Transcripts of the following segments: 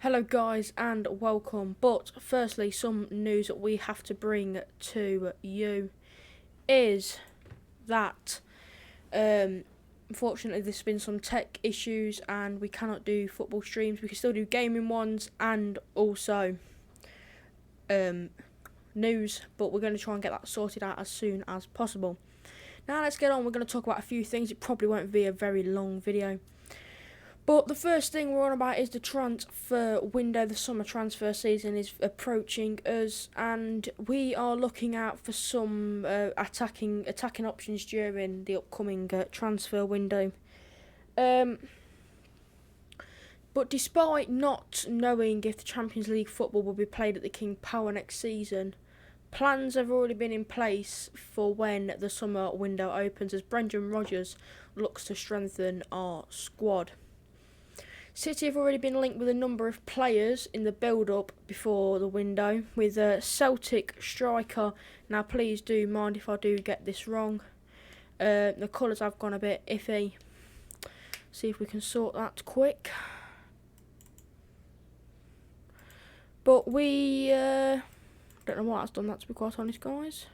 Hello guys and welcome, but firstly some news that we have to bring to you is that unfortunately there's been some tech issues and we cannot do football streams. We can still do gaming ones and also news, but we're going to try and get that sorted out as soon as possible. Now let's get on. We're going to talk about a few things. It probably won't be a very long video. But the first thing we're on about is the transfer window. The summer transfer season is approaching us, and we are looking out for some attacking options during the upcoming transfer window. But despite not knowing if the Champions League football will be played at the King Power next season, plans have already been in place for when the summer window opens, as Brendan Rodgers looks to strengthen our squad. City have already been linked with a number of players in the build-up before the window, with a Celtic striker. Now please do mind if I do get this wrong. The colours have gone a bit iffy. See if we can sort that quick. But we don't know why that's done that, to be quite honest, guys.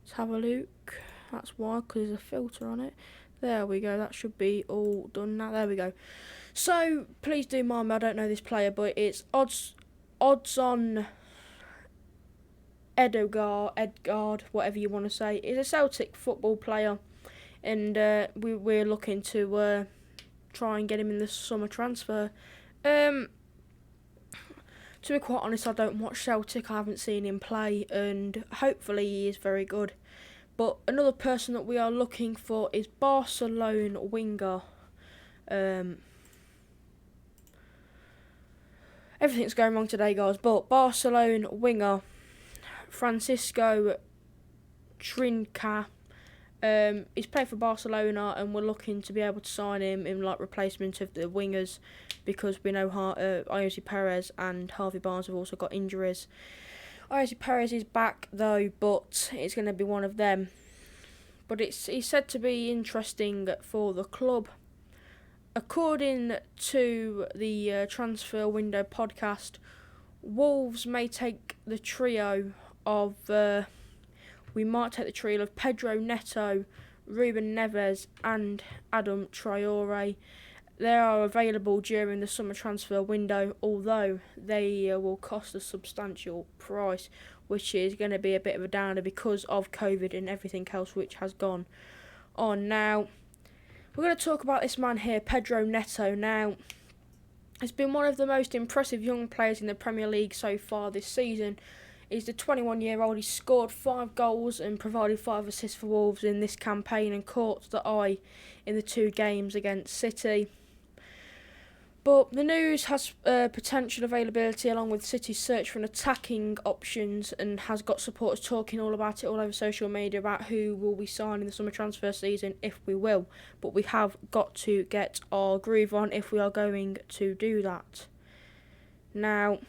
Let's have a look. That's why, because there's a filter on it. There we go, that should be all done now. There we go. So, please do mind me, I don't know this player, but it's odds on Edgard, whatever you want to say. He's a Celtic football player, and we're looking to try and get him in the summer transfer. To be quite honest, I don't watch Celtic. I haven't seen him play, and hopefully he is very good. But another person that we are looking for is Barcelona winger. Everything's going wrong today, guys, but Barcelona winger Francisco Trinca. He's played for Barcelona, and we're looking to be able to sign him in like replacement of the wingers, because we know Jose Perez and Harvey Barnes have also got injuries. Jose Perez is back though, but it's going to be one of them. But he's said to be interesting for the club. According to the Transfer Window podcast, Wolves may take the trio of Pedro Neto, Ruben Neves and Adam Traore. They are available during the summer transfer window, although they will cost a substantial price, which is going to be a bit of a downer because of COVID and everything else which has gone on. Now, we're going to talk about this man here, Pedro Neto. Now, he's been one of the most impressive young players in the Premier League so far this season. He's the 21-year-old. He scored 5 goals and provided 5 assists for Wolves in this campaign and caught the eye in the 2 games against City. But the news has potential availability along with City's search for an attacking options, and has got supporters talking all about it all over social media about who will we sign in the summer transfer season, if we will. But we have got to get our groove on if we are going to do that. Now,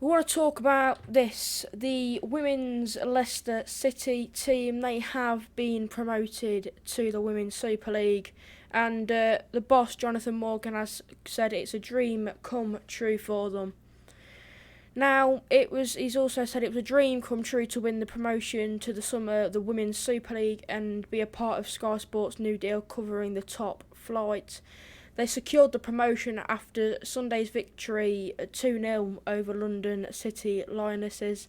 we want to talk about this. The women's Leicester City team, they have been promoted to the Women's Super League. And the boss, Jonathan Morgan, has said it's a dream come true for them. Now, he's also said it was a dream come true to win the promotion to the Women's Super League and be a part of Sky Sports' new deal covering the top flight. They secured the promotion after Sunday's victory 2-0 over London City Lionesses,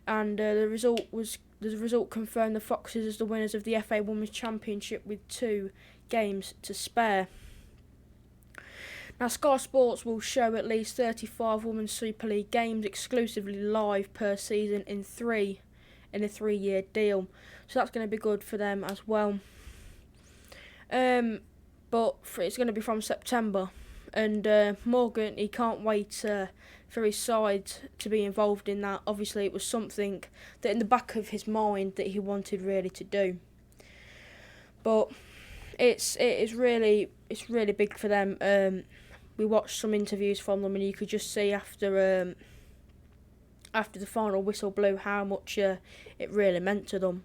and the result confirmed the Foxes as the winners of the FA Women's Championship with 2 games to spare. Now, Sky Sports will show at least 35 Women's Super League games exclusively live per season in a 3-year deal. So that's going to be good for them as well. But it's going to be from September, and Morgan, he can't wait for his side to be involved in that. Obviously, it was something that in the back of his mind that he wanted really to do. But it's really big for them. We watched some interviews from them, and you could just see after the final whistle blew how much it really meant to them.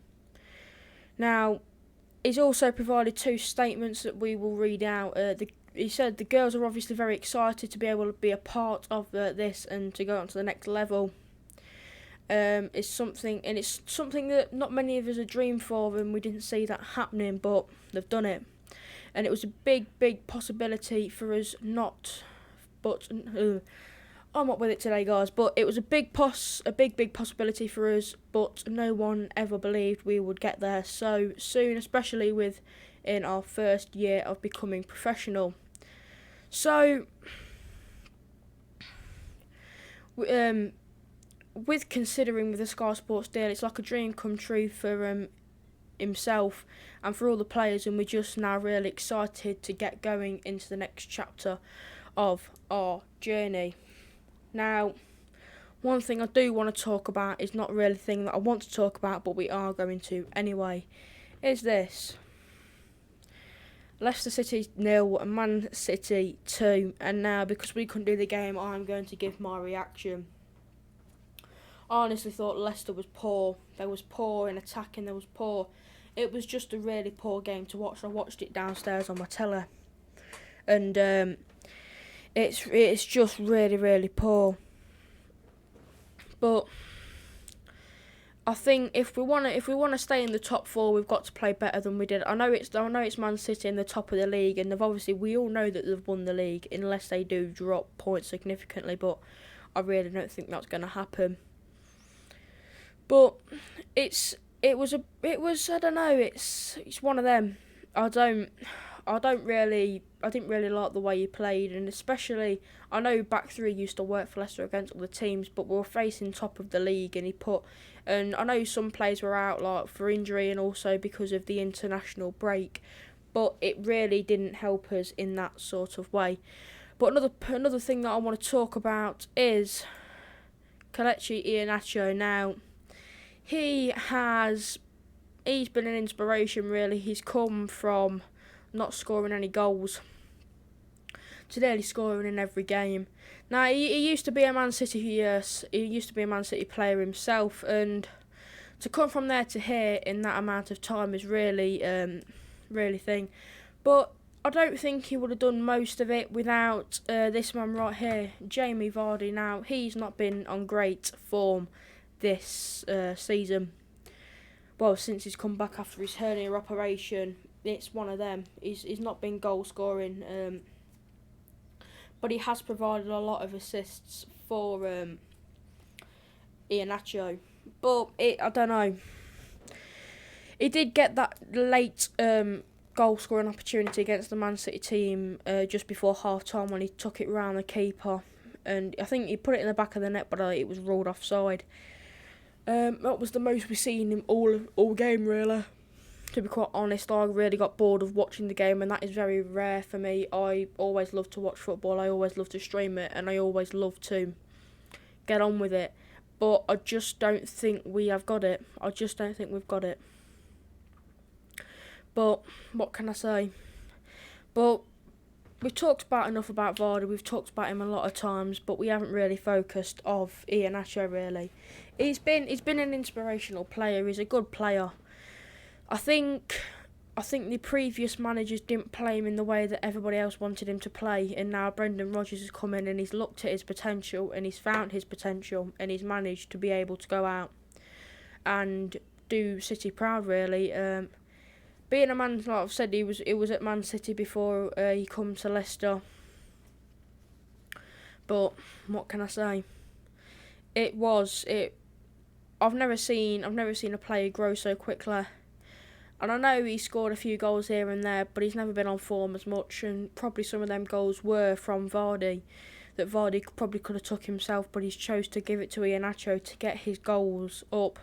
Now, he's also provided 2 statements that we will read out. He said the girls are obviously very excited to be able to be a part of this and to go on to the next level. It's something that not many of us had dreamed for, and we didn't see that happening, but they've done it. And it was a big possibility for us not, but I'm not with it today, guys. But it was a big possibility for us, but no one ever believed we would get there so soon, especially in our first year of becoming professional. So, with considering with the Sky Sports deal, it's like a dream come true for himself and for all the players, and we're just now really excited to get going into the next chapter of our journey. Now, one thing I do want to talk about is not really a thing that I want to talk about, but we are going to anyway, is this. Leicester City 0 and Man City 2, and now because we couldn't do the game, I'm going to give my reaction. I honestly thought Leicester was poor. They was poor in attacking, they was poor. It was just a really poor game to watch. I watched it downstairs on my telly. And it's just really poor. But I think if we want to stay in the top 4, we've got to play better than we did. I know it's Man City in the top of the league, and we all know that they've won the league unless they do drop points significantly. But I really don't think that's going to happen. But it was I don't know. It's one of them. I didn't really like the way he played, and especially I know back 3 used to work for Leicester against other teams, but we were facing top of the league, and I know some players were out like for injury and also because of the international break, but it really didn't help us in that sort of way. But another thing that I want to talk about is Kelechi Iheanacho. Now, he's been an inspiration really. He's come from not scoring any goals to nearly scoring in every game. Now he used to be a Man City player himself, and to come from there to here in that amount of time is really thing. But I don't think he would have done most of it without this man right here, Jamie Vardy. Now he's not been on great form this season. Well, since he's come back after his hernia operation, it's one of them. He's not been goal scoring, but he has provided a lot of assists for Iheanacho. But I don't know. He did get that late goal scoring opportunity against the Man City team just before half time when he took it round the keeper, and I think he put it in the back of the net, but it was ruled offside. That was the most we've seen him all game, really. To be quite honest, I really got bored of watching the game, and that is very rare for me. I always love to watch football, I always love to stream it, and I always love to get on with it. But I just don't think we have got it. I just don't think we've got it. But what can I say? But we've talked enough about Vardy. We've talked about him a lot of times, but we haven't really focused on Iheanacho really. He's been an inspirational player. He's a good player. I think the previous managers didn't play him in the way that everybody else wanted him to play, and now Brendan Rodgers has come in and he's looked at his potential and he's found his potential and he's managed to be able to go out and do City proud really. Being a man, like I've said, he was at Man City before he come to Leicester. But what can I say? I've never seen a player grow so quickly. And I know he scored a few goals here and there, but he's never been on form as much, and probably some of them goals were from Vardy, that Vardy probably could have took himself, but he's chose to give it to Iheanacho to get his goals up.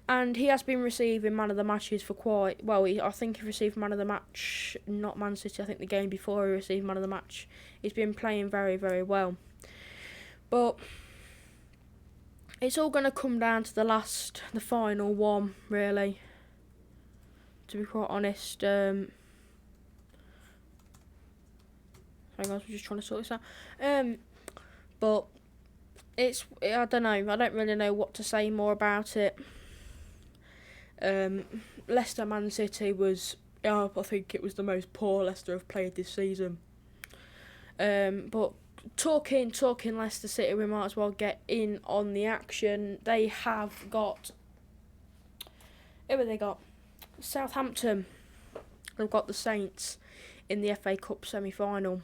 And he has been receiving man of the matches for quite well. I think he received man of the match, not Man City. I think the game before he received man of the match. He's been playing very, very well. But it's all going to come down to the final one, really. To be quite honest, hang on, I'm just trying to sort this out. But I don't know. I don't really know what to say more about it. Leicester Man City was I think it was the most poor Leicester have played this season. But talking Leicester City, we might as well get in on the action. They have got... Who have they got? Southampton. They've got the Saints in the FA Cup semi-final.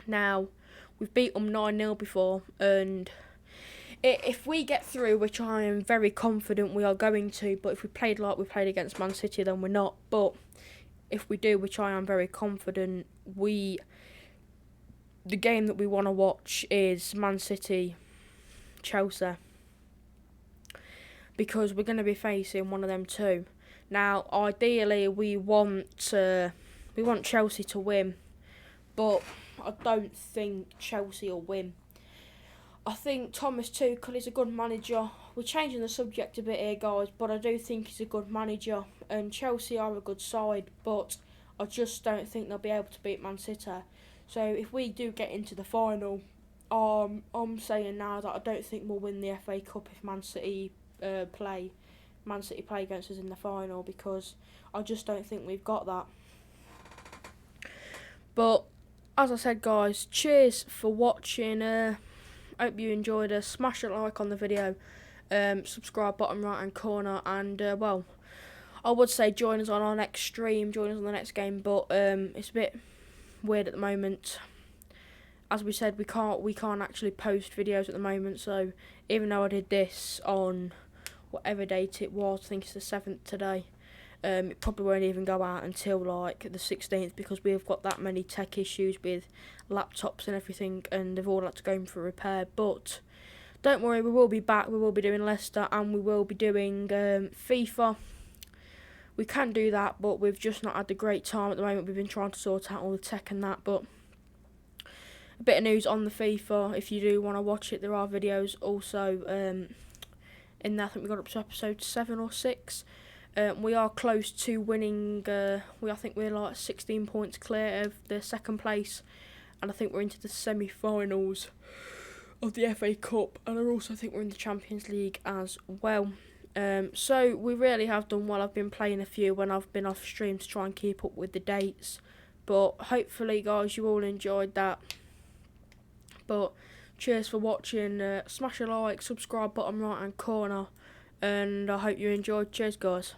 Now, we've beat them 9-0 before, and if we get through, which I am very confident we are going to, but if we played like we played against Man City, then we're not. But if we do, which I am very confident, the game that we want to watch is Man City, Chelsea, because we're going to be facing one of them two. Now, ideally, we want Chelsea to win, but I don't think Chelsea will win. I think Thomas Tuchel is a good manager. We're changing the subject a bit here, guys, but I do think he's a good manager, and Chelsea are a good side, but I just don't think they'll be able to beat Man City. So if we do get into the final, I'm saying now that I don't think we'll win the FA Cup if Man City play against us in the final, because I just don't think we've got that. But as I said, guys, cheers for watching. Hope you enjoyed. Smash a like on the video, subscribe bottom right hand corner, and well, I would say join us on our next stream, join us on the next game, but it's a bit weird at the moment. As we said, we can't actually post videos at the moment, so even though I did this on whatever date it was, I think it's the 7th today, it probably won't even go out until like the 16th, because we've got that many tech issues with laptops and everything, and they've all had to go in for repair. But don't worry, we will be back. We will be doing Leicester, and we will be doing FIFA. We can do that, but we've just not had a great time at the moment. We've been trying to sort out all the tech and that, but a bit of news on the FIFA. If you do want to watch it, there are videos also in there. I think we got up to episode 7 or 6. We are close to winning. I think we're like 16 points clear of the second place, and I think we're into the semi-finals of the FA Cup, and I also think we're in the Champions League as well. So we really have done well. I've been playing a few when I've been off stream to try and keep up with the dates, but hopefully, guys, you all enjoyed that. But cheers for watching. Smash a like, subscribe bottom right hand corner, and I hope you enjoyed. Cheers, guys.